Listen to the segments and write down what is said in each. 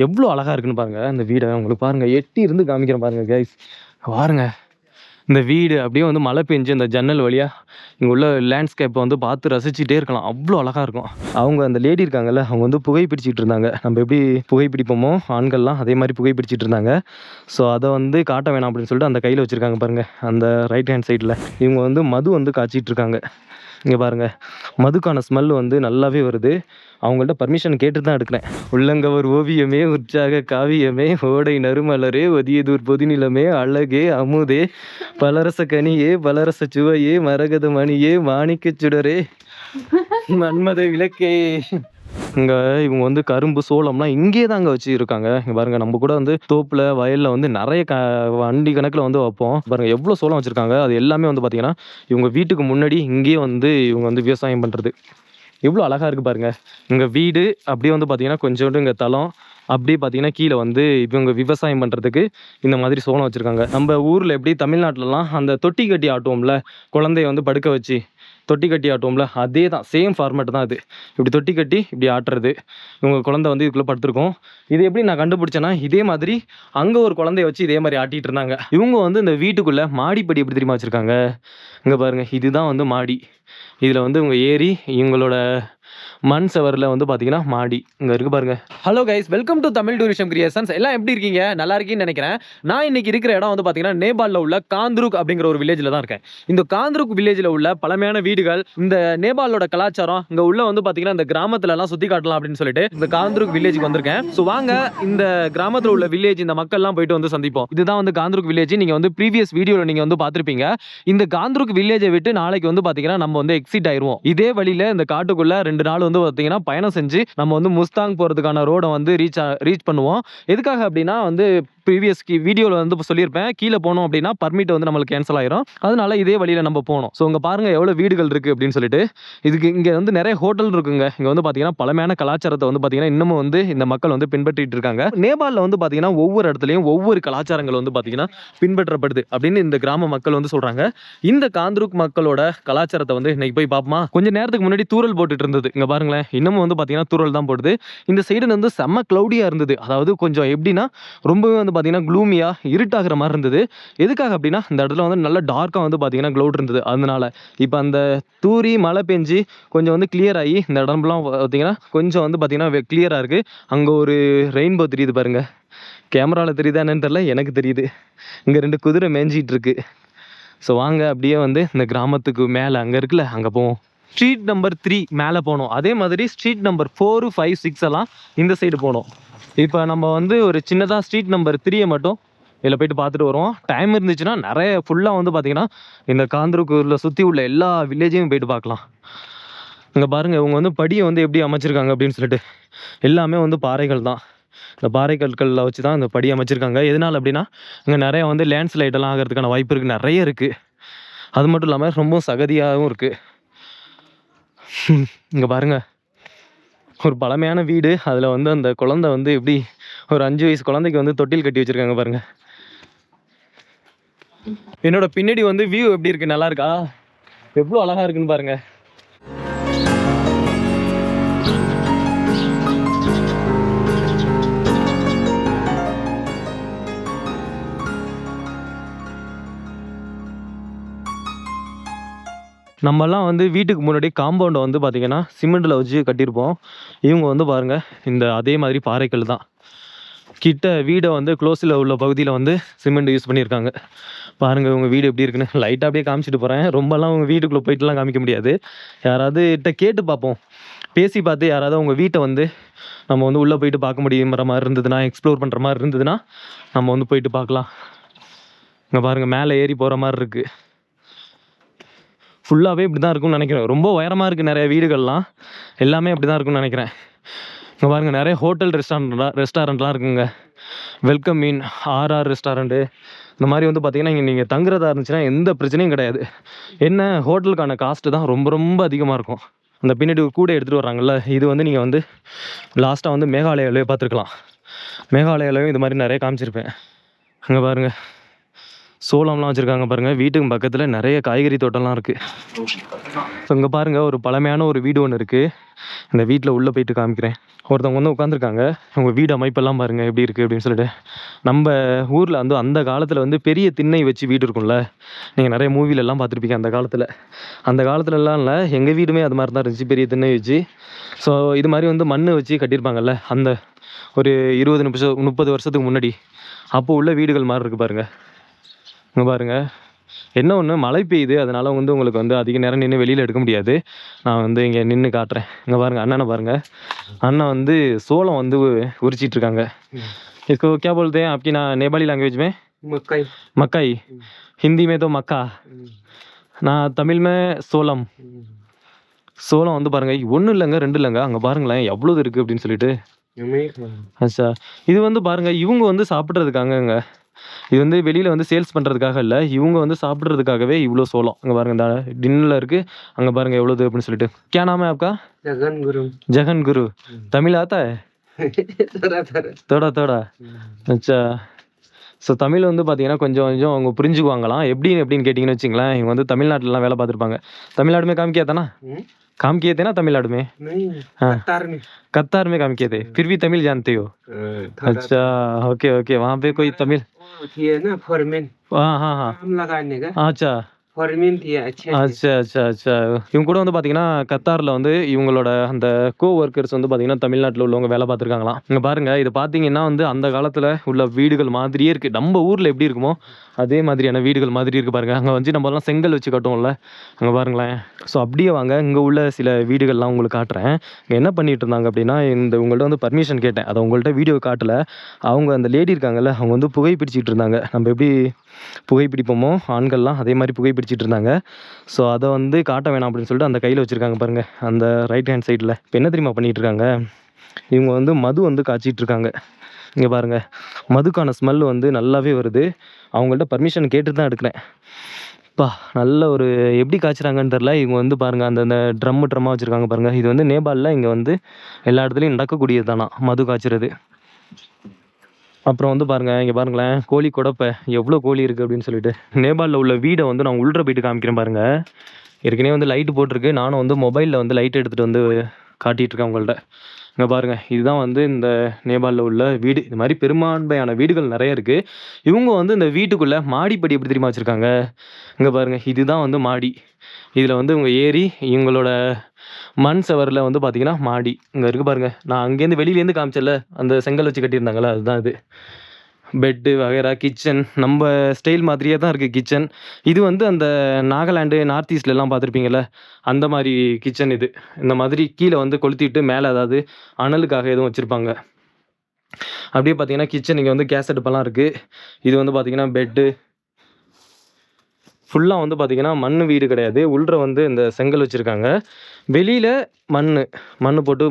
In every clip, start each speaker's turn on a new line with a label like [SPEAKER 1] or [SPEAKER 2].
[SPEAKER 1] எவ்வளோ அழகாக இருக்குன்னு பாருங்கள் இந்த வீடை. உங்களுக்கு பாருங்கள், எட்டி இருந்து காமிக்கிறேன் பாருங்கள் கைஸ். பாருங்க இந்த வீடு அப்படியே வந்து மழை பெஞ்சு அந்த ஜன்னல் வழியாக இங்கே உள்ள லேண்ட்ஸ்கேப்பை வந்து பார்த்து ரசிச்சுட்டே இருக்கலாம். அவ்வளோ அழகாக இருக்கும். அவங்க அந்த லேடி இருக்காங்கல்ல, அவங்க வந்து புகைப்பிடிச்சிட்டு இருந்தாங்க. நம்ம எப்படி புகைப்பிடிப்போமோ ஆண்கள்லாம், அதே மாதிரி புகைப்பிடிச்சிட்டு இருந்தாங்க. ஸோ அதை வந்து காட்ட வேணாம் அப்படின்னு சொல்லிட்டு அந்த கையில் வச்சுருக்காங்க பாருங்கள், அந்த ரைட் ஹேண்ட் சைடில். இவங்க வந்து மது வந்து காய்ச்சிட்டு இருக்காங்க. இங்கே பாருங்கள், மதுக்கான ஸ்மெல் வந்து நல்லாவே வருது. அவங்கள்ட்ட பர்மிஷன் கேட்டு தான் எடுக்கிறேன். உள்ளங்கவர் ஓவியமே, உற்சாக காவியமே, ஓடை நறுமலரே, ஒதியதூர் பொதுநிலமே, அழகே அமுதே, பலரச கனியே, பலரச சுவையே, மரகத மணியே, மாணிக்க சுடரே, மன்மத விளக்கே. இங்கே இவங்க வந்து கரும்பு சோளம்லாம் இங்கே தாங்க வச்சு இருக்காங்க. இங்கே பாருங்கள், நம்ம கூட வந்து தோப்பில் வயலில் வந்து நிறைய வண்டி கணக்கில் வந்து வைப்போம். பாருங்கள் எவ்வளோ சோளம் வச்சுருக்காங்க. அது எல்லாமே வந்து பார்த்திங்கன்னா இவங்க வீட்டுக்கு முன்னாடி இங்கேயே வந்து இவங்க வந்து விவசாயம் பண்ணுறது. எவ்வளோ அழகாக இருக்குது பாருங்கள். இங்கே வீடு அப்படியே வந்து பார்த்திங்கன்னா கொஞ்சோண்டு இங்கே தளம், அப்படியே பார்த்தீங்கன்னா கீழே வந்து இவங்க விவசாயம் பண்ணுறதுக்கு இந்த மாதிரி சோளம் வச்சுருக்காங்க. நம்ம ஊரில் எப்படி தமிழ்நாட்டிலலாம் அந்த தொட்டி கட்டி ஆட்டுவோம்ல, குழந்தைய வந்து படுக்க வச்சு தொட்டி கட்டி ஆட்டுவோம்ல, அதே தான், சேம் ஃபார்மேட் தான் இது. இப்படி தொட்டி கட்டி இப்படி ஆட்டுறது. இவங்க குழந்தை வந்து இதுக்குள்ளே படுத்துருக்கோம். இது எப்படி நான் கண்டுபிடிச்சேன்னா, இதே மாதிரி அங்கே ஒரு குழந்தைய வச்சு இதே மாதிரி ஆட்டிகிட்டு இருந்தாங்க. இவங்க வந்து இந்த வீட்டுக்குள்ளே மாடிப்படி எப்படி தெரியுமா வச்சுருக்காங்க. இங்கே பாருங்கள், இதுதான் வந்து மாடி. இதில் வந்து இவங்க ஏறி இவங்களோட மண் சவரில் வந்து பார்த்தீங்கன்னா மாடி இங்கே இருக்குது பாருங்க. Hello guys, welcome to Tamil tourism creations. எல்லாம் எப்படி இருக்கீங்க? நல்லா இருக்கீங்கன்னு நினைக்கிறேன். நான் இன்னைக்கு இருக்கிற இடம் வந்து பார்த்தீங்கன்னா நேபாளில் உள்ள காந்த்ருக் அப்படிங்கிற ஒரு வில்லேஜில் தான் இருக்கேன். இந்த காந்த்ருக் வில்லேஜில் உள்ள பழமையான வீடுகள், இந்த நேபாளோட கலாச்சாரம், இங்கே உள்ள வந்து பார்த்தீங்கன்னா இந்த கிராமத்துலலாம் சுற்றி காட்டலாம் அப்படின்னு சொல்லிட்டு இந்த காந்த்ருக் வில்லேஜுக்கு வந்திருக்கேன். ஸோ வாங்க இந்த கிராமத்தில் உள்ள வில்லேஜ், இந்த மக்கள்லாம் போயிட்டு வந்து சந்திப்போம். இதுதான் வந்து காந்த்ருக் வில்லேஜ். நீங்கள் வந்து ப்ரீவியஸ் வீடியோவில் நீங்கள் வந்து பார்த்துருப்பீங்க. இந்த காந்த்ருக் வில்லேஜை விட்டு நாளைக்கு வந்து பார்த்தீங்கன்னா நம்ம வந்து எக்ஸிட் ஆயிடுவோம். இதே வழியில் இந்த காட்டுக்குள்ள 2 நாள் வந்து பார்த்தீங்கன்னா பயணம் செஞ்சு நம்ம வந்து முஸ்தாங் போகிறதுக்கான ரோடை வந்து ரீச் பண்ணுவோம். எதுக்காக அப்படின்னா வந்து ப்ரீவியஸ் வீடியோவில் வந்து சொல்லியிருப்பேன், கீழே போனோம் அப்படின்னா பர்மிட் வந்து நம்மளுக்கு கேன்சல் ஆயிரும். அதனால இதே வழியில் நம்ம போகணும். ஸோ இங்கே பாருங்கள் எவ்வளோ வீடுகள் இருக்குது அப்படின்னு சொல்லிட்டு. இதுக்கு இங்கே வந்து நிறைய ஹோட்டல் இருக்குங்க. இங்கே வந்து பார்த்தீங்கன்னா பழமையான கலாச்சாரத்தை வந்து பார்த்தீங்கன்னா இன்னமும் வந்து இந்த மக்கள் வந்து பின்பற்றிட்டு இருக்காங்க. நேபாளில் வந்து பார்த்தீங்கன்னா ஒவ்வொரு இடத்துலையும் ஒவ்வொரு கலாச்சாரங்கள் வந்து பார்த்தீங்கன்னா பின்பற்றப்படுது அப்படின்னு இந்த கிராம மக்கள் வந்து சொல்கிறாங்க. இந்த காந்த்ருக் மக்களோட கலாச்சாரத்தை வந்து இன்னைக்கு போய் பார்ப்போமா. கொஞ்சம் நேரத்துக்கு முன்னாடி தூரல் போட்டுட்டு இருந்தது. இங்கே பாருங்களேன், இன்னமும் வந்து பார்த்தீங்கன்னா தூரல் தான் போடுது. இந்த சைடு வந்து செம்ம க்ளவுடியாக இருந்தது. அதாவது கொஞ்சம் எப்படின்னா ரொம்பவே வந்து பார்த்தீங்கன்னா க்ளூமியாக இருட்டாகிற மாதிரி இருந்தது. எதுக்காக அப்படின்னா இந்த இடத்துல வந்து நல்ல டார்க்காக வந்து பார்த்தீங்கன்னா க்ளவுட் இருந்தது. அதனால இப்போ அந்த தூரி மழை பெஞ்சு கொஞ்சம் வந்து கிளியர் ஆகி இந்த இடம்லாம் பார்த்தீங்கன்னா கொஞ்சம் வந்து பார்த்தீங்கன்னா கிளியராக இருக்குது. அங்கே ஒரு ரெயின்போ தெரியுது பாருங்கள். கேமராவில் தெரியுதா என்னன்னு தெரியல, எனக்கு தெரியுது. இங்கே 2 குதிரை மேய்ஞ்சிட்டு இருக்கு. ஸோ வாங்க அப்படியே வந்து இந்த கிராமத்துக்கு மேலே அங்கே இருக்குல்ல, அங்கே போவோம். ஸ்ட்ரீட் நம்பர் 3 மேலே போனோம். அதே மாதிரி ஸ்ட்ரீட் நம்பர் 4, 5, 6 எல்லாம் இந்த சைடு போனோம். இப்போ நம்ம வந்து ஒரு சின்னதாக ஸ்ட்ரீட் நம்பர் 3 மட்டும் இதில் போயிட்டு பார்த்துட்டு வருவோம். டைம் இருந்துச்சுன்னா நிறைய ஃபுல்லாக வந்து பார்த்தீங்கன்னா இந்த காந்த்ருக்கூரில் சுற்றி உள்ள எல்லா வில்லேஜையும் போயிட்டு பார்க்கலாம். இங்கே பாருங்கள், இவங்க வந்து படியை வந்து எப்படி அமைச்சிருக்காங்க அப்படின்னு சொல்லிட்டு. எல்லாமே வந்து பாறைகள் தான். இந்த பாறை கற்களில் வச்சு தான் இந்த படி அமைச்சிருக்காங்க. எதனால் அப்படின்னா இங்கே நிறையா வந்து லேண்ட்ஸ்லைடெல்லாம் ஆகிறதுக்கான வாய்ப்பு இருக்குது, நிறைய இருக்குது. அது மட்டும் இல்லாமல் ரொம்ப சகதியாகவும் இருக்குது. இங்கே பாருங்கள், ஒரு பழமையான வீடு. அதில் வந்து அந்த குழந்தை வந்து எப்படி ஒரு 5 வயசு குழந்தைக்கு வந்து தொட்டில் கட்டி வச்சுருக்காங்க பாருங்கள். என்னோட பின்னாடி வந்து வியூ எப்படி இருக்குது, நல்லா இருக்கா? எவ்வளோ அழகாக இருக்குன்னு பாருங்கள். நம்மலாம் வந்து வீட்டுக்கு முன்னாடி காம்பவுண்டை வந்து பார்த்திங்கன்னா சிமெண்ட்டில் வச்சு கட்டியிருப்போம். இவங்க வந்து பாருங்கள் இந்த அதே மாதிரி பாறைகள் தான். கிட்ட வீடை வந்து க்ளோஸில் உள்ள பகுதியில் வந்து சிமெண்ட் யூஸ் பண்ணியிருக்காங்க. பாருங்கள் உங்கள் வீடு எப்படி இருக்குன்னு லைட்டாக அப்படியே காமிச்சிட்டு போகிறேன். ரொம்பலாம் உங்கள் வீட்டுக்குள்ளே போயிட்டுலாம் காமிக்க முடியாது. யாராவது கிட்ட கேட்டு பார்ப்போம், பேசி பார்த்து யாராவது உங்கள் வீட்டை வந்து நம்ம வந்து உள்ளே போயிட்டு பார்க்க முடியுங்கிற மாதிரி இருந்ததுன்னா, எக்ஸ்ப்ளோர் பண்ணுற மாதிரி இருந்ததுன்னா நம்ம வந்து போயிட்டு பார்க்கலாம். இங்கே பாருங்கள் மேலே ஏறி போகிற மாதிரி இருக்குது. ஃபுல்லாகவே இப்படி தான் இருக்கும்னு நினைக்கிறேன். ரொம்ப உயரமாக இருக்குது நிறைய வீடுகள்லாம், எல்லாமே அப்படி தான் இருக்கும்னு நினைக்கிறேன். இங்கே பாருங்கள் நிறைய ஹோட்டல் ரெஸ்டாரண்ட்லாம் இருக்குங்க. வெல்கம் மீன், ஆர்ஆர் ரெஸ்டாரண்ட்டு, இந்த மாதிரி வந்து பார்த்திங்கன்னா இங்கே நீங்கள் தங்குறதா இருந்துச்சுன்னா எந்த பிரச்சனையும் கிடையாது. என்ன ஹோட்டலுக்கான காஸ்ட்டு தான் ரொம்ப ரொம்ப அதிகமாக இருக்கும். அந்த பின்னாடி ஒரு கூடை எடுத்துகிட்டு வர்றாங்கல்ல, இது வந்து நீங்கள் வந்து லாஸ்ட்டாக வந்து மேகாலயாவிலே பார்த்துருக்கலாம். மேகாலயாவிலையும் இது மாதிரி நிறைய காமிச்சிருப்பேன். அங்கே பாருங்கள் சோளம்லாம் வச்சுருக்காங்க பாருங்கள். வீட்டுக்கு பக்கத்தில் நிறைய காய்கறி தோட்டம்லாம் இருக்குது. ஸோ இங்கே பாருங்கள், ஒரு பழமையான ஒரு வீடு ஒன்று இருக்குது. இந்த வீட்டில் உள்ளே போயிட்டு காமிக்கிறேன். ஒருத்தவங்க வந்து உட்காந்துருக்காங்க. அவங்க வீடு அமைப்பெல்லாம் பாருங்கள் எப்படி இருக்குது அப்படின்னு சொல்லிட்டு. நம்ம ஊரில் வந்து அந்த காலத்தில் வந்து பெரிய திண்ணை வச்சு வீடு இருக்கும்ல, நீங்கள் நிறைய மூவிலெல்லாம் பார்த்துருப்பீங்க. அந்த காலத்துலலாம் இல்லை, எங்கள் வீடுமே அது மாதிரி தான் இருந்துச்சு, பெரிய திண்ணை வச்சு. ஸோ இது மாதிரி வந்து மண் வச்சு கட்டியிருப்பாங்கல்ல, அந்த ஒரு 20-30 வருஷத்துக்கு முன்னாடி அப்போ உள்ள வீடுகள் மாதிரி இருக்குது பாருங்கள். இங்கே பாருங்கள், என்ன ஒன்று, மழை பெய்யுது, அதனால் வந்து உங்களுக்கு வந்து அதிக நேரம் நின்று வெளியில் எடுக்க முடியாது. நான் வந்து இங்கே நின்று காட்டுறேன். இங்கே பாருங்கள், அண்ணனை பாருங்கள். அண்ணன் வந்து சோளம் வந்து உரிச்சிட்ருக்காங்க. इसको क्या बोलते हैं आपकी ना नेपाली लैंग्वेज में?
[SPEAKER 2] मकई।
[SPEAKER 1] मकई, हिंदी में तो मक्का, நான் தமிழ் சோளம். சோளம் வந்து பாருங்கள், ஒன்றும் இல்லைங்க, 2 இல்லைங்க, அங்கே பாருங்களேன் எவ்வளோது இருக்குது அப்படின்னு சொல்லிட்டு. அச்சா, இது வந்து பாருங்கள், இவங்க வந்து சாப்பிட்றதுக்காகங்க. இது வந்து வெளியில் வந்து சேல்ஸ் பண்ணுறதுக்காக இல்லை, இவங்க வந்து சாப்பிட்றதுக்காகவே இவ்வளோ சோளம். அங்கே பாருங்கள், இந்த டின்னில் இருக்குது. அங்கே பாருங்கள் எவ்வளோது அப்படின்னு சொல்லிட்டு. क्या नाम है आपका?
[SPEAKER 2] जगन गुरु।
[SPEAKER 1] जगन गुरु। तमिल आता है? थोड़ा थोड़ा। अच्छा, ஸோ தமிழ் வந்து பார்த்தீங்கன்னா கொஞ்சம் கொஞ்சம் அவங்க புரிஞ்சுக்குவாங்களாம். எப்படின்னு கேட்டிங்கன்னு வச்சுங்களேன், இவங்க வந்து தமிழ்நாட்டிலலாம் வேலை பார்த்துருப்பாங்க. தமிழ்நாடு में काम किया था ना? काम किए थे ना तमिलनाडु में?
[SPEAKER 2] नहीं,
[SPEAKER 1] हाँ,
[SPEAKER 2] कतार में
[SPEAKER 1] काम किए थे, फिर भी तमिल जानते हो? अच्छा, ओके ओके, वहाँ पे कोई तमिल
[SPEAKER 2] थी ना फॉरमेन।
[SPEAKER 1] हाँ हाँ हाँ,
[SPEAKER 2] हम लगाने का
[SPEAKER 1] अच्छा
[SPEAKER 2] फॉरमेन थी।
[SPEAKER 1] अच्छा अच्छा अच्छा. இவங்க கூட வந்து பார்த்தீங்கன்னா கத்தாரில் வந்து இவங்களோட அந்த ஒர்க்கர்ஸ் வந்து பார்த்தீங்கன்னா தமிழ்நாட்டில் உள்ளவங்க வேலை பார்த்துருக்காங்களாம். இங்கே பாருங்கள், இது பார்த்தீங்கன்னா வந்து அந்த காலத்தில் உள்ள வீடுகள் மாதிரியே இருக்குது. நம்ம ஊரில் எப்படி இருக்குமோ அதே மாதிரியான வீடுகள் மாதிரி இருக்குது பாருங்கள். அங்கே வந்து நம்மலாம் செங்கல் வச்சு கட்டுவோம்ல, அங்கே பாருங்களேன். ஸோ அப்படியே வாங்க, இங்கே உள்ள சில வீடுகள்லாம் உங்களுக்கு காட்டுறேன். இங்கே என்ன பண்ணிகிட்டு இருந்தாங்க அப்படின்னா, உங்கள்கிட்ட வந்து பர்மிஷன் கேட்டேன், அதை உங்கள்கிட்ட வீடியோ காட்டலை. அவங்க அந்த லேடி இருக்காங்கல்ல, அவங்க வந்து புகைப்பிடிச்சிட்டு இருந்தாங்க. நம்ம எப்படி புகைப்பிடிப்போமோ ஆண்கள்லாம், அதே மாதிரி புகைப்பிடிச்சிட்டு இருந்தாங்க. ஸோ அதை வந்து காட்ட வேணாம் அப்படின்னு சொல்லிட்டு அந்த கையில் வச்சுருக்காங்க பாருங்கள், அந்த ரைட் ஹேண்ட் சைடில். இப்போ என்ன தெரியுமா பண்ணிகிட்டு இருக்காங்க, இவங்க வந்து மது வந்து காய்ச்சிட்டு இருக்காங்க. இங்கே பாருங்கள், மதுக்கான ஸ்மெல் வந்து நல்லாவே வருது. அவங்கள்ட்ட பர்மிஷன் கேட்டு தான் எடுக்கிறேன். பா, நல்ல ஒரு எப்படி காய்ச்சுறாங்கன்னு தெரில. இவங்க வந்து பாருங்கள், அந்த ட்ரம்மாக வச்சுருக்காங்க பாருங்கள். இது வந்து நேபாளில் இங்கே வந்து எல்லா இடத்துலையும் நடக்கக்கூடியது தானா மது காய்ச்சறது. அப்புறம் வந்து பாருங்கள், இங்கே பாருங்களேன், கோழி கொடப்பை எவ்வளோ கோழி இருக்குது அப்படின்னு சொல்லிட்டு. நேபாளில் உள்ள வீடை வந்து நான் உள்ள போயிட்டு காமிக்கிறேன் பாருங்கள். ஏற்கனவே வந்து லைட்டு போட்டிருக்கு. நானும் வந்து மொபைலில் வந்து லைட் எடுத்துகிட்டு வந்து காட்டிகிட்ருக்கேன் உங்கள்கிட்ட. இங்கே பாருங்கள், இதுதான் வந்து இந்த நேபாளில் உள்ள வீடு. இது மாதிரி பெரும்பான்மையான வீடுகள் நிறைய இருக்குது. இவங்க வந்து இந்த வீட்டுக்குள்ளே மாடிப்படி எப்படி தெரியுமா வச்சுருக்காங்க. இங்கே பாருங்கள், இதுதான் வந்து மாடி. இதில் வந்து இவங்க ஏறி இவங்களோட மண் சவரில் வந்து பார்த்திங்கன்னா மாடி இங்கே இருக்குது பாருங்கள். நான் அங்கேருந்து வெளியிலேருந்து காமிச்சல, அந்த செங்கல் வச்சு கட்டியிருந்தாங்களே, அதுதான் இது. பெட்டு வகைரா, கிச்சன் நம்ம ஸ்டைல் மாதிரியே தான் இருக்குது கிச்சன். இது வந்து அந்த நாகாலாண்டு நார்த் ஈஸ்ட்லலாம் பார்த்துருப்பீங்கள்ல, அந்த மாதிரி கிச்சன் இது. இந்த மாதிரி கீழே வந்து கொளுத்திட்டு மேலே ஏதாவது அனலுக்காக எதுவும் வச்சுருப்பாங்க. அப்படியே பார்த்தீங்கன்னா கிச்சன், இங்கே வந்து கேஸ் அடுப்பெல்லாம் இருக்குது. இது வந்து பார்த்திங்கன்னா பெட்டு ஃபுல்லாக வந்து பார்த்திங்கன்னா மண் வீடு கிடையாது. உள்ள வந்து இந்த செங்கல் வச்சுருக்காங்க. வெளியில் மண் போட்டு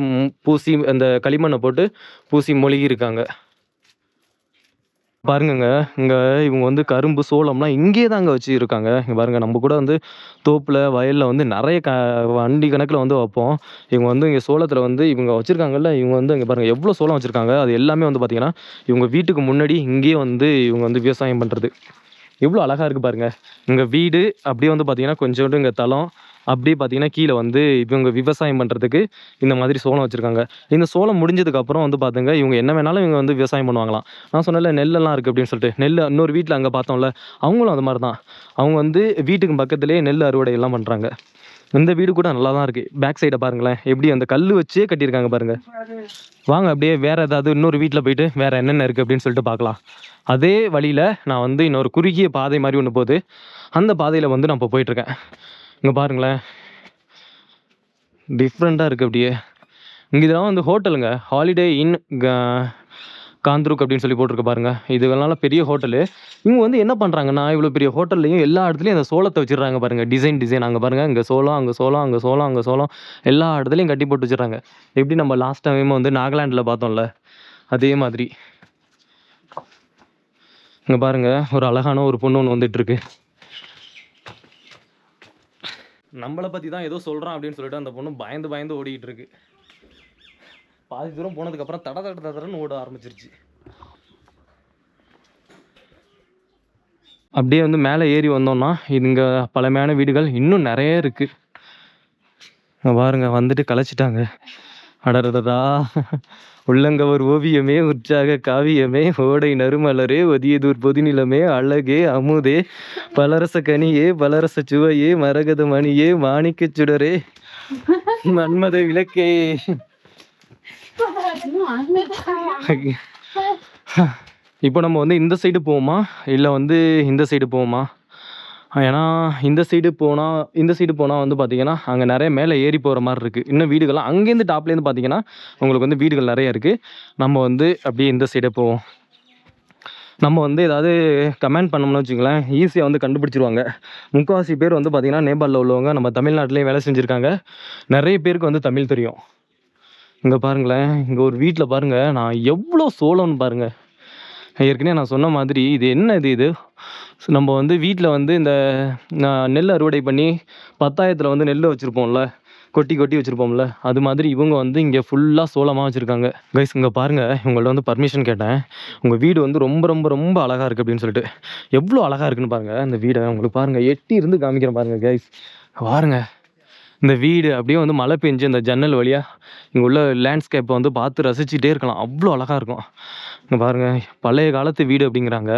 [SPEAKER 1] பூசி, அந்த களிமண்ணை போட்டு பூசி மொழிகி இருக்காங்க பாருங்கங்க. இங்கே இவங்க வந்து கரும்பு சோளம்லாம் இங்கே தாங்க வச்சு இருக்காங்க. இங்கே பாருங்கள், நம்ம கூட வந்து தோப்பில் வயலில் வந்து நிறைய வண்டி கணக்கில் வந்து வைப்போம். இவங்க வந்து இங்கே சோளத்தில் வந்து இவங்க வச்சுருக்காங்கல்ல, இவங்க வந்து இங்கே பாருங்கள் எவ்வளோ சோளம் வச்சுருக்காங்க. அது எல்லாமே வந்து பார்த்திங்கன்னா இவங்க வீட்டுக்கு முன்னாடி இங்கேயே வந்து இவங்க வந்து விவசாயம் பண்ணுறது. எவ்வளோ அழகாக இருக்குது பாருங்கள். இங்கே வீடு அப்படியே வந்து பார்த்திங்கன்னா கொஞ்சோண்டு இங்கே தளம், அப்படியே பார்த்திங்கன்னா கீழே வந்து இவங்க விவசாயம் பண்ணுறதுக்கு இந்த மாதிரி சோளம் வச்சுருக்காங்க. இந்த சோளம் முடிஞ்சதுக்கப்புறம் வந்து பார்த்துங்க, இவங்க என்ன வேணாலும் இவங்க வந்து விவசாயம் பண்ணுவாங்களாம். நான் சொன்னல நெல்லெல்லாம் இருக்குது அப்படின்னு சொல்லிட்டு. நெல் இன்னொரு வீட்டில் அங்கே பார்த்தோம்ல, அவங்களும் அது மாதிரி தான். அவங்க வந்து வீட்டுக்கு பக்கத்துலேயே நெல் அறுவடை எல்லாம் பண்ணுறாங்க. இந்த வீடு கூட நல்லா தான் இருக்குது. பேக் சைடை பாருங்களேன், எப்படி அந்த கல் வச்சே கட்டியிருக்காங்க பாருங்கள். வாங்க அப்படியே வேறு ஏதாவது இன்னொரு வீட்டில் போயிட்டு வேறு என்னென்ன இருக்குது அப்படின்னு சொல்லிட்டு பார்க்கலாம். அதே வழியில் நான் வந்து இன்னொரு குறுகிய பாதை மாதிரி ஒன்று போகுது, அந்த பாதையில் வந்து நான் இப்போ போயிட்டுருக்கேன். இங்கே பாருங்களேன், டிஃப்ரெண்ட்டாக இருக்குது அப்படியே. இங்கே இதெல்லாம் வந்து ஹோட்டலுங்க, ஹாலிடே இன் காந்த்ருக் அப்படின்னு சொல்லி போட்டிருக்க பாருங்கள். இதுனால பெரிய ஹோட்டலு. இவங்க வந்து என்ன பண்ணுறாங்கன்னா, இவ்வளோ பெரிய ஹோட்டல்லையும் எல்லா இடத்துலையும் அந்த சோளத்தை வச்சிடுறாங்க பாருங்கள். டிசைன் அங்கே பாருங்கள், இங்கே சோளம், அங்கே சோளம், அங்கே சோளம், அங்கே சோளம், எல்லா இடத்துலையும் கட்டி போட்டு வச்சிடுறாங்க. எப்படி நம்ம லாஸ்ட் டைம் வந்து நாகாலாண்டில் பார்த்தோம்ல, அதே மாதிரி. இங்கே பாருங்கள், ஒரு அழகான ஒரு பொண்ணு ஒன்று வந்துட்டுருக்கு. நம்மளை பற்றி தான் ஏதோ சொல்கிறான் அப்படின்னு சொல்லிட்டு அந்த பொண்ணு பயந்து ஓடிக்கிட்டு இருக்கு. பாதி தூரம் போனதுக்கப்புறம் தடன்னு ஓட ஆரம்பிச்சிருச்சு. அப்படியே வந்து மேலே ஏறி வந்தோம்னா இங்கே பழமையான வீடுகள் இன்னும் நிறைய இருக்குது. பாருங்க வந்துட்டு கலைச்சிட்டாங்க. அடடடா, உள்ளங்கவர் ஓவியமே உற்சாக காவியமே ஓடை நறுமலரே ஒதியதூர் பொதுநிலமே அழகே அமுதே பலரச கனியே பலரச சுவையே மரகத மணியே மாணிக்க சுடரே மன்மத விளக்கே. இப்போ நம்ம வந்து இந்த சைடு போவோமா இல்லை வந்து இந்த சைடு போவோமா? ஏன்னா இந்த சைடு போனால் வந்து பார்த்தீங்கன்னா அங்கே நிறைய மேலே ஏறி போகிற மாதிரி இருக்குது. இன்னும் வீடுகள்லாம் அங்கேருந்து டாப்லேருந்து பார்த்தீங்கன்னா உங்களுக்கு வந்து வீடுகள் நிறைய இருக்குது. நம்ம வந்து அப்படியே இந்த சைடே போவோம். நம்ம வந்து ஏதாவது கமெண்ட் பண்ணோம்னு வச்சுங்களேன், ஈஸியாக வந்து கண்டுபிடிச்சிருவாங்க. முக்கால்வாசி பேர் வந்து பார்த்திங்கன்னா நேபாளில் உள்ளவங்க நம்ம தமிழ்நாட்டிலையும் வேலை செஞ்சுருக்காங்க. நிறைய பேருக்கு வந்து தமிழ் தெரியும். இங்கே பாருங்களேன், இங்கே ஒரு வீட்டில் பாருங்கள், நான் எவ்வளோ சோளம்னு பாருங்கள். ஏற்கனவே நான் சொன்ன மாதிரி இது என்ன இது நம்ம வந்து வீட்டில் வந்து இந்த நெல் அறுவடை பண்ணி பத்தாயத்தில் வந்து நெல் வச்சுருப்போம்ல, கொட்டி வச்சுருப்போம்ல, அது மாதிரி இவங்க வந்து இங்கே ஃபுல்லாக சோளமாக வச்சுருக்காங்க. கைஸ் இங்கே பாருங்கள், இவங்கள்ட்ட வந்து பர்மிஷன் கேட்டேன். உங்கள் வீடு வந்து ரொம்ப ரொம்ப ரொம்ப அழகாக இருக்குது அப்படின்னு சொல்லிட்டு. எவ்வளோ அழகாக இருக்குன்னு பாருங்கள் அந்த வீடை. உங்களுக்கு பாருங்கள், எட்டி இருந்து காமிக்கிறேன் பாருங்கள் கைஸ். பாருங்கள் இந்த வீடு அப்படியே வந்து மழை பெஞ்சு இந்த ஜன்னல் வழியாக இங்கே உள்ள லேண்ட்ஸ்கேப்பை வந்து பார்த்து ரசிச்சுட்டே இருக்கலாம். அவ்வளோ அழகாக இருக்கும். இங்கே பாருங்கள், பழைய காலத்து வீடு அப்படிங்கிறாங்க.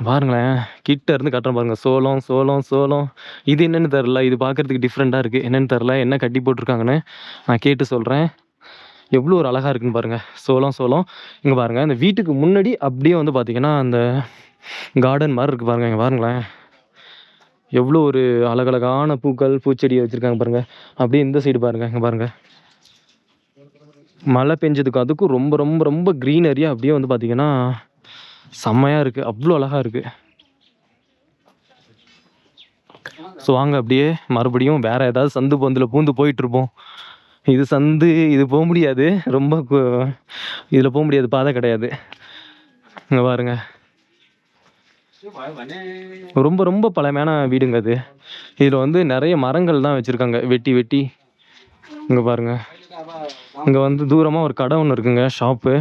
[SPEAKER 1] பாருங்களேன், கிட்ட இருந்து கட்டுறேன் பாருங்கள். சோளம் இது என்னென்னு தெரில, இது பார்க்குறதுக்கு டிஃப்ரெண்ட்டாக இருக்குது. என்னென்னு தெரில, என்ன கட்டி போட்டிருக்காங்கன்னு நான் கேட்டு சொல்கிறேன். எவ்வளோ ஒரு அழகாக இருக்குன்னு பாருங்கள். சோளம் இங்கே பாருங்கள், இந்த வீட்டுக்கு முன்னாடி அப்படியே வந்து பார்த்திங்கன்னா அந்த கார்டன் மாதிரி இருக்குது பாருங்கள். இங்கே பாருங்களேன், எவ்வளோ ஒரு அழகழகான பூச்செடியை வச்சுருக்காங்க பாருங்கள். அப்படியே இந்த சைடு பாருங்கள், இங்கே பாருங்கள், மழை பெஞ்சதுக்கு அதுக்கும் ரொம்ப ரொம்ப ரொம்ப க்ரீனரியாக அப்படியே வந்து பார்த்திங்கன்னா செம்மையாக இருக்குது. அவ்வளோ அழகாக இருக்குது. ஸோ வாங்க அப்படியே மறுபடியும் வேறு ஏதாவது சந்து பொந்தில் பூந்து போயிட்டுருப்போம். இது சந்து, இது போக முடியாது, ரொம்ப இதில் போக முடியாது, பாதை கிடையாது. இங்கே பாருங்கள், ரொம்ப ரொம்ப பழமையான வீடுங்க அது. இதில் வந்து நிறைய மரங்கள் தான் வச்சுருக்காங்க வெட்டி. இங்கே பாருங்கள், இங்கே வந்து தூரமாக ஒரு கடை ஒன்று இருக்குங்க, ஷாப்பு.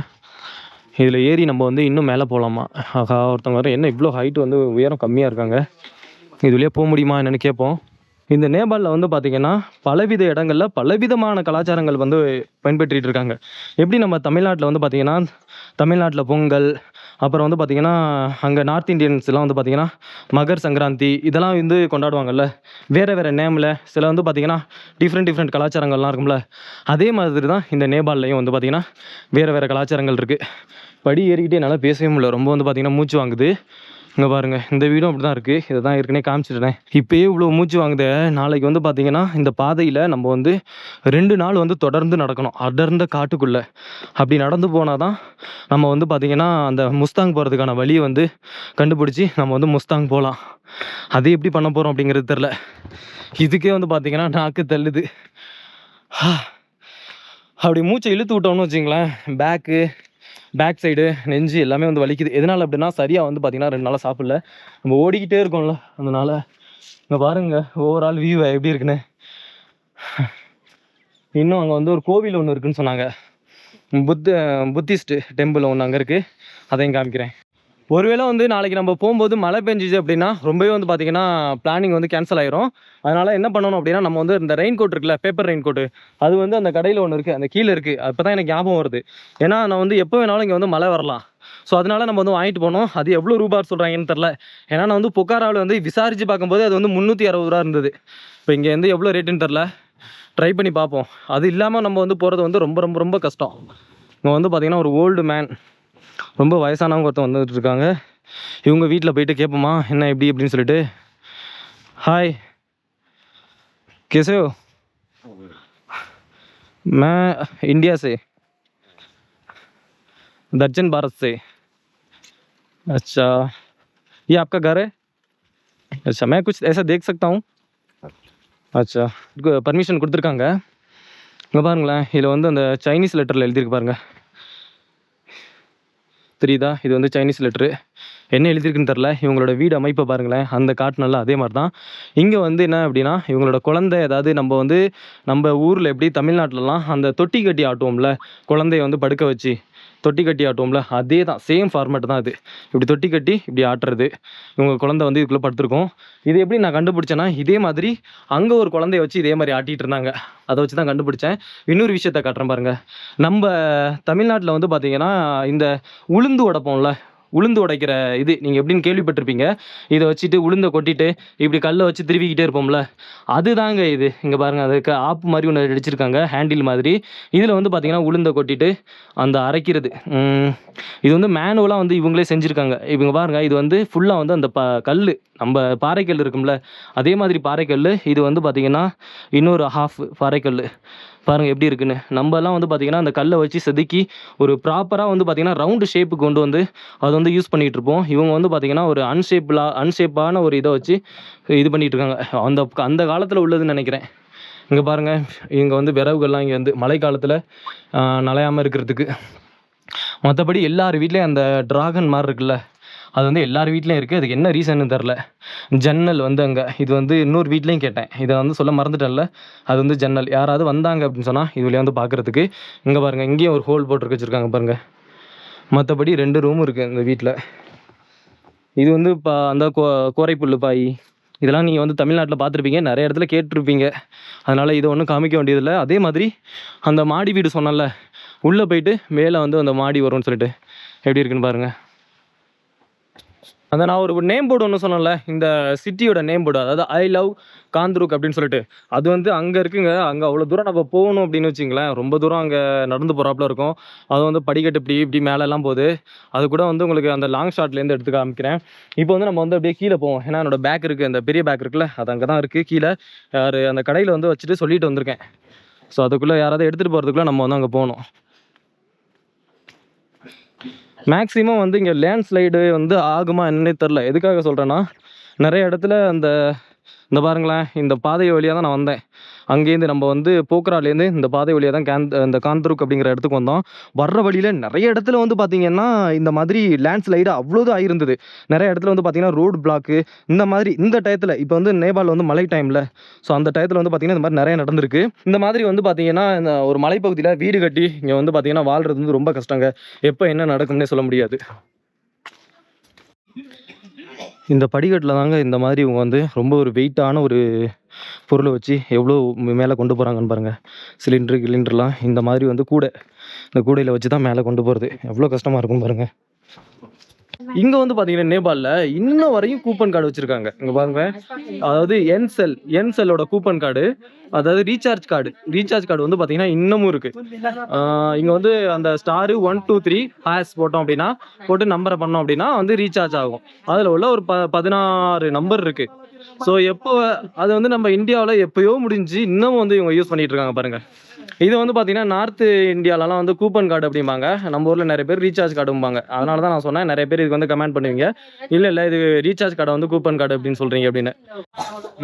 [SPEAKER 1] இதில் ஏறி நம்ம வந்து இன்னும் மேலே போகலாமா? ஆகா, ஒருத்தவங்க வர என்ன இவ்வளோ ஹைட்டு வந்து உயரம் கம்மியாக இருக்காங்க, இதுலேயே போக முடியுமா என்னென்னு கேட்போம். இந்த நேபாளில் வந்து பார்த்திங்கன்னா பலவித இடங்களில் பலவிதமான கலாச்சாரங்கள் வந்து பயன்படுத்திகிட்டு இருக்காங்க. எப்படி நம்ம தமிழ்நாட்டில் வந்து பார்த்திங்கன்னா தமிழ்நாட்டில் பொங்கல், அப்புறம் வந்து பார்த்திங்கன்னா அங்கே நார்த் இந்தியன்ஸ்லாம் வந்து பார்த்திங்கன்னா மகர் சங்கராந்தி இதெல்லாம் வந்து கொண்டாடுவாங்கல்ல, வேறு நேமில். சில வந்து பார்த்திங்கன்னா டிஃப்ரெண்ட் கலாச்சாரங்கள்லாம் இருக்கும்ல, அதே மாதிரி தான் இந்த நேபாள்லையும் வந்து பார்த்திங்கன்னா வேறு கலாச்சாரங்கள் இருக்குது. படி ஏறிக்கிட்டே என்னால் பேசவே முடியல, ரொம்ப வந்து பார்த்திங்கன்னா மூச்சு வாங்குது. இங்கே பாருங்கள், இந்த வீடும் அப்படி தான் இருக்குது. இதை தான் ஏற்கனவே காமிச்சிட்டேன். இப்போயே இவ்வளோ மூச்சு வாங்குது. நாளைக்கு வந்து பார்த்திங்கன்னா இந்த பாதையில் நம்ம வந்து 2 நாள் வந்து தொடர்ந்து நடக்கணும், அடர்ந்த காட்டுக்குள்ளே. அப்படி நடந்து போனால் தான் நம்ம வந்து பார்த்திங்கன்னா அந்த முஸ்தாங் போகிறதுக்கான வழியை வந்து கண்டுபிடிச்சி நம்ம வந்து முஸ்தாங் போகலாம். அது எப்படி பண்ண போகிறோம் அப்படிங்கிறது தெரில. இதுக்கே வந்து பார்த்திங்கன்னா நாக்கு தள்ளுது. அப்படி மூச்சை இழுத்து விட்டோம்னு வச்சிங்களேன், பேக் சைடு நெஞ்சு எல்லாமே வந்து வலிக்குது. எதனால் அப்படின்னா சரியாக வந்து பார்த்திங்கன்னா 2 நாளாக சாப்பிடல, நம்ம ஓடிக்கிட்டே இருக்கோம்ல, அதனால். இங்கே பாருங்கள் ஓவரால் வியூ எப்படி இருக்குன்னு. இன்னும் அங்கே வந்து ஒரு கோவில் ஒன்று இருக்குதுன்னு சொன்னாங்க, புத்திஸ்ட் டெம்பிள் ஒன்று அங்கே இருக்குது, அதையும் காமிக்கிறேன். ஒருவேளை வந்து நாளைக்கு நம்ம போகும்போது மழை பெஞ்சிச்சு அப்படின்னா ரொம்பவே வந்து பார்த்திங்கன்னா பிளானிங் வந்து கேன்சல் ஆயிரும். அதனால் என்ன பண்ணணும் அப்படின்னா, நம்ம வந்து இந்த ரெயின் கோட் இருக்குல்ல, பேப்பர் ரெயின் கோட்டு, அது வந்து அந்த கடையில் ஒன்று இருக்குது, அந்த கீழே இருக்குது. அப்போ தான் எனக்கு ஞாபகம் வருது. ஏன்னா நான் வந்து எப்போ வேணாலும் இங்கே வந்து மழை வரலாம். ஸோ அதனால் நம்ம வந்து வாங்கிட்டு போனோம். அது எவ்வளோ ரூபாய் சொல்கிறாங்கன்னு தெரில. ஏன்னா நான் வந்து பொக்காராவில் வந்து விசாரித்து பார்க்கும்போது அது வந்து 360 ரூபா இருந்தது. இப்போ இங்கே வந்து எவ்வளோ ரேட்டுன்னு தெரில, ட்ரை பண்ணி பார்ப்போம். அது இல்லாமல் நம்ம வந்து போகிறது வந்து ரொம்ப ரொம்ப ரொம்ப கஷ்டம். இங்கே வந்து பார்த்திங்கன்னா ஒரு ஓல்டு மேன், ரொம்ப வயசானவங்க ஒருத்தர் வந்துட்டு இருக்காங்க. இவங்க வீட்டில் போயிட்டு கேட்போமா என்ன எப்படி அப்படின்னு சொல்லிட்டு. हाय, कैसे हो? मैं इंडिया से, दक्षिण भारत से। अच्छा, ये आपका घर है? अच्छा, मैं कुछ ऐसा देख सकता हूँ? अच्छा, பர்மிஷன் கொடுத்துருக்காங்க. இங்கே பாருங்களேன், இதில் வந்து அந்த சைனீஸ் லெட்டரில் எழுதியிருக்கு பாருங்கள், தெரியுதா? இது வந்து சைனீஸ் லெட்ரு. என்ன எழுதியிருக்குன்னு தெரில. இவங்களோட வீடு அமைப்பை பாருங்களேன், அந்த காட்டினல அதே மாதிரி தான் இங்கே வந்து என்ன அப்படின்னா, இவங்களோட குழந்தை, அதாவது நம்ம ஊரில் எப்படி தமிழ்நாட்டிலலாம் அந்த தொட்டி கட்டி ஆட்டுவோம்ல, குழந்தைய வந்து படுக்க வச்சு, தொட்டி கட்டி ஆட்டுவோம்ல, அதே தான், சேம் ஃபார்மேட் தான் இது. இப்படி தொட்டி கட்டி இப்படி ஆட்டுறது. இவங்க குழந்தை வந்து இதுக்குள்ளே படுத்துருக்கோம். இது எப்படி நான் கண்டுபிடிச்சேன்னா, இதே மாதிரி அங்கே ஒரு குழந்தைய வச்சு இதே மாதிரி ஆட்டிகிட்டு இருந்தாங்க. அதை வச்சு தான் கண்டுபிடிச்சேன். இன்னொரு விஷயத்த காட்டுறேன் பாருங்கள். நம்ம தமிழ்நாட்டில் வந்து பார்த்தீங்கன்னா இந்த உளுந்து உடைப்போம்ல, உளுந்து உடைக்கிற இது நீங்கள் எப்படின்னு கேள்விப்பட்டிருப்பீங்க. இதை வச்சுட்டு உளுந்தை கொட்டிட்டு இப்படி கல்லை வச்சு திருவிக்கிட்டே இருப்போம்ல, அதுதாங்க இது. இங்கே பாருங்கள், அதுக்கு ஆப்பு மாதிரி ஒன்று அடிச்சிருக்காங்க, ஹேண்டில் மாதிரி. இதில் வந்து பார்த்தீங்கன்னா உளுந்தை கொட்டிட்டு அந்த அரைக்கிறது. இது வந்து மேனுவலாக வந்து இவங்களே செஞ்சுருக்காங்க. இவங்க பாருங்கள், இது வந்து ஃபுல்லாக வந்து அந்த கல், நம்ம பாறைக்கல் இருக்கும்ல, அதே மாதிரி பாறைக்கல். இது வந்து பார்த்திங்கன்னா இன்னொரு ஹாஃப் பாறைக்கல். பாருங்கள் எப்படி இருக்குன்னு. நம்மலாம் வந்து பார்த்திங்கன்னா அந்த கல்லை வச்சு செதுக்கி ஒரு ப்ராப்பராக வந்து பார்த்திங்கன்னா ரவுண்டு ஷேப்பு கொண்டு வந்து அதை வந்து யூஸ் பண்ணிகிட்டு இருப்போம். இவங்க வந்து பார்த்திங்கன்னா ஒரு அன்ஷேப்பான ஒரு இதை வச்சு இது பண்ணிகிட்டு இருக்காங்க. அந்த காலத்தில் உள்ளதுன்னு நினைக்கிறேன். இங்கே பாருங்கள், இங்கே வந்து விறகுகள்லாம் இங்கே வந்து மழை காலத்தில் நனையாமல் இருக்கிறதுக்கு. மற்றபடி எல்லார் வீட்லேயும் அந்த ட்ராகன் மாதிரி இருக்குல்ல, அது வந்து எல்லார் வீட்லேயும் இருக்குது. அதுக்கு என்ன ரீசன்னு தெரில. ஜன்னல் வந்து அங்கே, இது வந்து இன்னொரு வீட்லேயும் கேட்டேன், இதை வந்து சொல்ல மறந்துட்டேன்ல. அது வந்து ஜன்னல், யாராவது வந்தாங்க அப்படின்னு சொன்னால் இதுலேயே வந்து பார்க்குறதுக்கு. இங்கே பாருங்கள், இங்கேயும் ஒரு ஹோல் போட்டு வச்சுருக்காங்க பாருங்கள். மற்றபடி 2 ரூம் இருக்குது இந்த வீட்டில். இது வந்து அந்த கோரைப்புல் பாய், இதெல்லாம் நீங்கள் வந்து தமிழ்நாட்டில் பார்த்துருப்பீங்க, நிறைய இடத்துல கேட்டிருப்பீங்க. அதனால் இதை ஒன்றும் காமிக்க வேண்டியதில்லை. அதே மாதிரி அந்த மாடி வீடு சொன்னல, உள்ளே போயிட்டு மேலே வந்து அந்த மாடி வரும்னு சொல்லிட்டு எப்படி இருக்குன்னு பாருங்கள். அந்த நான் ஒரு நேம் போர்டு ஒன்று சொன்னேன்ல, இந்த சிட்டியோட நேம் போர்டு, அதாவது ஐ லவ் காந்த்ருக் அப்படின்னு சொல்லிட்டு, அது வந்து அங்கே இருக்குங்க. அங்கே அவ்வளோ தூரம் நம்ம போகணும் அப்படின்னு வச்சிங்களேன், ரொம்ப தூரம் அங்கே நடந்து போகிறாப்புல இருக்கும். அது வந்து படிக்கட்டு இப்படி மேலெல்லாம் போகுது. அது கூட வந்து உங்களுக்கு அந்த லாங் ஷாட்லேருந்து எடுத்து காமிக்கிறேன். இப்போ வந்து நம்ம வந்து அப்படியே கீழே போவோம். ஏன்னா என்னோட பேக் இருக்குது, அந்த பெரிய பேக் இருக்குல்ல, அது அங்கே தான் இருக்குது கீழே. அந்த கடையில் வந்து வச்சுட்டு சொல்லிட்டு வந்திருக்கேன். ஸோ அதுக்குள்ளே யாராவது எடுத்துகிட்டு போகிறதுக்குள்ளே நம்ம வந்து அங்கே போகணும். மேக்ஸிமம் வந்து இங்கே லேண்ட்ஸ்லைடு வந்து ஆகுமா என்னன்னே தெரில. எதுக்காக சொல்கிறேன்னா, நிறைய இடத்துல இந்த பாருங்களேன், இந்த பாதை வழியாக தான் நான் வந்தேன். அங்கேருந்து நம்ம வந்து போக்ராலேருந்து இந்த பாதை வழியாக தான் இந்த காந்த்ருக் அப்படிங்கிற இடத்துக்கு வந்தோம். வர்ற வழியில் நிறைய இடத்துல வந்து பார்த்திங்கன்னா இந்த மாதிரி லேண்ட்ஸ்லைடு அவ்வளோது ஆகிருந்தது. நிறைய இடத்துல வந்து பார்த்திங்கன்னா ரோடு பிளாக்கு இந்த மாதிரி. இந்த டயத்தில் இப்போ வந்து நேபாள் வந்து மழை டைமில், ஸோ அந்த டயத்தில் வந்து பார்த்திங்கன்னா இந்த மாதிரி நிறைய நடந்திருக்கு. இந்த மாதிரி வந்து பார்த்திங்கன்னா இந்த ஒரு மலைப்பகுதியில் வீடு கட்டி இங்கே வந்து பார்த்திங்கன்னா வாழ்கிறது வந்து ரொம்ப கஷ்டங்க. எப்போ என்ன நடக்கும்னே சொல்ல முடியாது. இந்த படிக்கட்டில் தாங்க இந்த மாதிரி இவங்க வந்து ரொம்ப ஒரு வெயிட்டான ஒரு பொருளை வச்சு எவ்வளோ மேலே கொண்டு போகிறாங்கன்னு பாருங்கள். கிலிண்டர்லாம் இந்த மாதிரி வந்து இந்த கூடையில் வச்சு தான் மேலே கொண்டு போகிறது. எவ்வளோ கஷ்டமாக இருக்கும்னு பாருங்கள். இங்கே வந்து பார்த்தீங்கன்னா நேபாளில் இன்னும் வரையும் கூப்பன் கார்டு வச்சுருக்காங்க. இங்கே பாருங்க, அதாவது என்செல்லோட கூப்பன் கார்டு, அதாவது ரீசார்ஜ் கார்டு வந்து பார்த்தீங்கன்னா இன்னமும் இருக்குது. இங்கே வந்து அந்த ஸ்டாரு 1 2 3 ஹேஷ் போட்டோம் அப்படின்னா, போட்டு நம்பரை பண்ணோம் அப்படின்னா வந்து ரீசார்ஜ் ஆகும். அதில் உள்ள ஒரு 16 நம்பர் இருக்குது. ஸோ அது வந்து நம்ம இந்தியாவில் எப்போயோ முடிஞ்சு இன்னமும் வந்து இவங்க யூஸ் பண்ணிட்டு இருக்காங்க பாருங்கள். இது வந்து பார்த்தீங்கன்னா நார்த் இந்தியாவிலலாம் வந்து கூப்பன் கார்டு அப்படிம்பாங்க. நம்ம ஊரில் நிறைய பேர் ரீசார்ஜ் கார்டும்பாங்க. அதனால தான் நான் சொன்னேன், நிறைய பேர் இதுக்கு வந்து கமெண்ட் பண்ணுவீங்க, இல்லை இது ரீசார்ஜ் கார்டை வந்து கூப்பன் கார்டு அப்படின்னு சொல்கிறீங்க அப்படின்னு.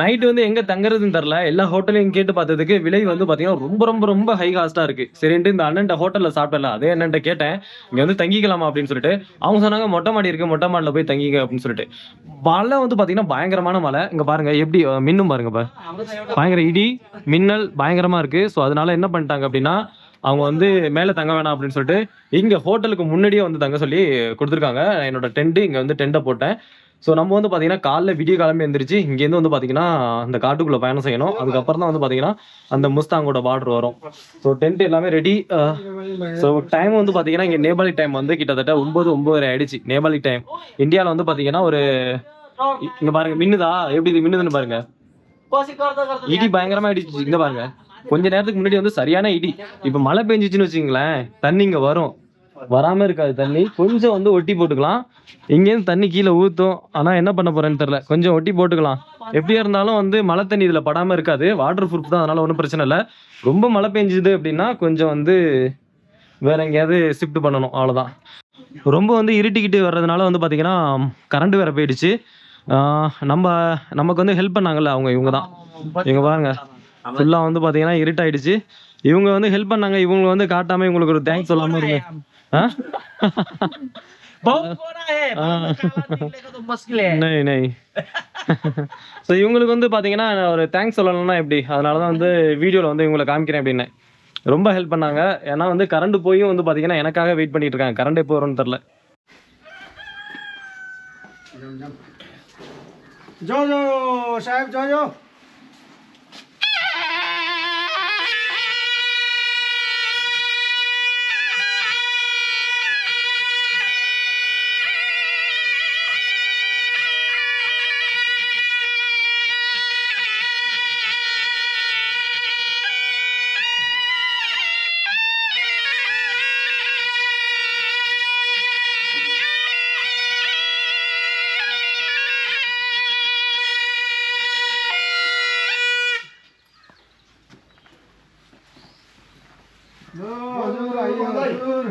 [SPEAKER 1] நைட்டு வந்து எங்கே தங்குறதுன்னு தெரில. எல்லா ஹோட்டலையும் கேட்டு பார்த்ததுக்கு விலை வந்து பார்த்தீங்கன்னா ரொம்ப ரொம்ப ரொம்ப ஹை காஸ்ட்டாக இருக்குது. சரின்ட்டு இந்த அண்ணன்ட்ட ஹோட்டலில் சாப்பிடல, அதே அண்ணன்ட்ட கேட்டேன், இங்கே வந்து தங்கிக்கலாமா அப்படின்னு சொல்லிட்டு. அவங்க சொன்னாங்க மொட்டை மாடி இருக்குது, மொட்டை மாடியில் போய் தங்கிக்க அப்படின்னு சொல்லிட்டு. மழை வந்து பார்த்தீங்கன்னா பயங்கரமான மழை. இங்கே பாருங்கள் எப்படி மின்னும் பாருங்க, பயங்கர இடி மின்னல் பயங்கரமாக இருக்குது. ஸோ அதனால என்ன பண்ணிட்டாங்க அப்படின்னா, அவங்க வந்து மேலே தங்க வேணாம் அப்படின்னு சொல்லிட்டு இங்கே ஹோட்டலுக்கு முன்னாடியே வந்து தங்க சொல்லி கொடுத்துருக்காங்க. என்னோட டென்ட்டு இங்கே வந்து டென்ட்டை போட்டேன். ஸோ நம்ம வந்து பார்த்தீங்கன்னா காலைல விடிய காலமே எழுந்திரிச்சு இங்கேருந்து வந்து பார்த்தீங்கன்னா அந்த காட்டுக்குள்ளே பயணம் செய்யணும். அதுக்கப்புறம் தான் வந்து பார்த்தீங்கன்னா அந்த முஸ்தாங்கோட பார்டர் வரும். ஸோ டென்ட் எல்லாமே ரெடி. ஸோ டைம் வந்து பார்த்தீங்கன்னா இங்கே நேபாளி டைம் வந்து கிட்டத்தட்ட 9:09 ஆயிடுச்சு நேபாளி டைம். இந்தியாவில் வந்து பார்த்தீங்கன்னா ஒரு இங்கே பாருங்க மின்னுதா, எப்படி இது மின்னுதுன்னு பாருங்க. இடி பயங்கரமா அடிச்சு. இங்க பாருங்க, கொஞ்ச நேரத்துக்கு முன்னாடி வந்து சரியான இடி. இப்ப மழை பெஞ்சிச்சுன்னு வச்சுங்களேன், தண்ணி இங்க வராம இருக்காது. தண்ணி கொஞ்சம் வந்து ஒட்டி போட்டுக்கலாம். இங்கேருந்து தண்ணி கீழே ஊற்றும். ஆனா என்ன பண்ண போறேன்னு தெரியல, கொஞ்சம் ஒட்டி போட்டுக்கலாம். எப்படியா இருந்தாலும் வந்து மழை தண்ணி இதுல படாம இருக்காது, வாட்டர் ப்ரூஃப் தான், அதனால ஒன்றும் பிரச்சனை இல்லை. ரொம்ப மழை பெஞ்சுது அப்படின்னா கொஞ்சம் வந்து வேற எங்கேயாவது ஷிஃப்ட் பண்ணணும், அவ்வளோதான். ரொம்ப வந்து இருட்டிக்கிட்டு வர்றதுனால வந்து பார்த்தீங்கன்னா கரண்ட் வேற போயிடுச்சு. நமக்கு வந்து ஹெல்ப் பண்ணாங்கல்ல இவங்க தான். இவங்க பாருங்க, ஃபுல்லாக வந்து பார்த்தீங்கன்னா இருட்டாயிடுச்சு. இவங்க வந்து ஹெல்ப் பண்ணாங்க. இவங்க வந்து காட்டாமல் இவங்களுக்கு ஒரு தேங்க்ஸ் சொல்லாமல் இருங்க. ஸோ இவங்களுக்கு வந்து பார்த்தீங்கன்னா ஒரு தேங்க்ஸ் சொல்லணும்னா எப்படி, அதனால தான் வந்து வீடியோவில் வந்து இவங்களை காமிக்கிறேன் அப்படின்னு. ரொம்ப ஹெல்ப் பண்ணாங்க. ஏன்னா வந்து கரண்ட் போயும் வந்து பார்த்தீங்கன்னா எனக்காக வெயிட் பண்ணிட்டு இருக்காங்க. கரண்ட் எப்போ வரும்னு தெரில.
[SPEAKER 3] जाओ साहब जाओ हजूर आइए हजूर।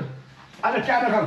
[SPEAKER 4] ada cara kan?